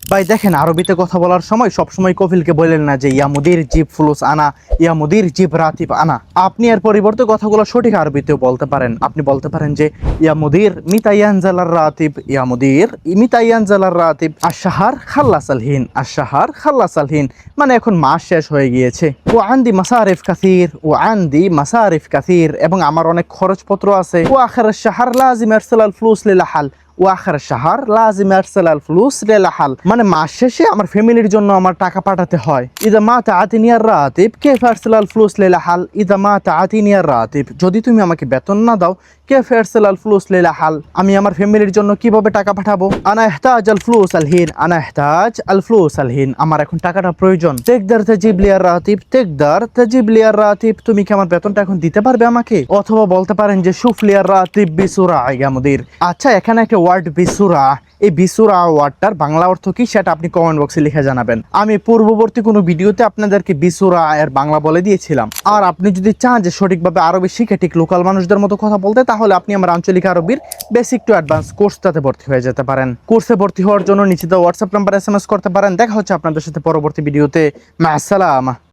ভাই দেখেন, আরবিতে কথা বলার সময় সবসময় কফিলকে বলেন না যে ইয়া মুদির জিব ফুলুস আনা, ইয়া মুদির জিব রাতিব আনা। আপনি এর পরিবর্তে কথাগুলো সঠিক আরবিতেও বলতে পারেন। আপনি বলতে পারেন যে ইয়া মুদির মিতাইয়ানজালার রাতিব, ইয়া মুদির মিতাইয়ানজালার রাতিব, আশ-শাহর খাল্লাসাল হিন, আশ-শাহর খাল্লাসাল হিন। মানে এখন মাস শেষ হয়ে গিয়েছে। ও আন্দি মাসারিফ কাসির, ও আন্দি মাসারিফ কাসির, এবং আমার অনেক খরচপত্র আছে। ও আখির আশ-শাহর লাজিম আরসালাল ফুলুস লিলাহাল, ওয়াখার শাহর লাজিম আরসালাল ফুলুস লিলাহাল। মানে মাস শেষে আমার ফ্যামিলির জন্য আমার টাকা পাঠাতে হয়। ইদা মা তাআতিনিয়ার রাতিব কাইফ আরসালাল ফুলুস লিলাহাল, ইদা মা তাআতিনিয়ার রাতিব, যদি তুমি আমাকে বেতন না দাও, কাইফ আরসালাল ফুলুস লিলাহাল, আমি আমার ফ্যামিলির জন্য কিভাবে টাকা পাঠাবো। আনা ইহতাজ আল ফুলুস আল হিন, আনা ইহতাজ আল ফুলুস আল হিন, আমার এখন টাকাটা প্রয়োজন। তেকদার তাজিব লিয়ার রাতিব, তেকদার তাজিব লিয়ার রাতিব, তুমি কি আমার বেতনটা এখন দিতে পারবে আমাকে? অথবা বলতে পারেন যে শুফ লিয়ার রাতিব বিসুরা ইয়া মুদির। আচ্ছা, এখানে একটা ওয়ার্ড বিসুরা, এই বিসুরা ওয়ার্ডটার বাংলা অর্থ কি সেটা আপনি কমেন্ট বক্সে লিখে জানাবেন। আমি পূর্ববর্তী কোনো ভিডিওতে আপনাদেরকে বিসুরা এর বাংলা বলে দিয়েছিলাম। আর আপনি যদি চান যে সঠিকভাবে আরবি শিখে ঠিক লোকাল মানুষদের মতো কথা বলতে, তাহলে আপনি আমার আঞ্চলিক আরবির বেসিক টু অ্যাডভান্স কোর্সটাতে ভর্তি হয়ে যেতে পারেন। কোর্সে ভর্তি হওয়ার জন্য নিচে দেওয়া হোয়াটসঅ্যাপ নাম্বার SMS করতে পারেন। দেখা হচ্ছে আপনাদের সাথে পরবর্তী ভিডিওতে। মা আসসালামা।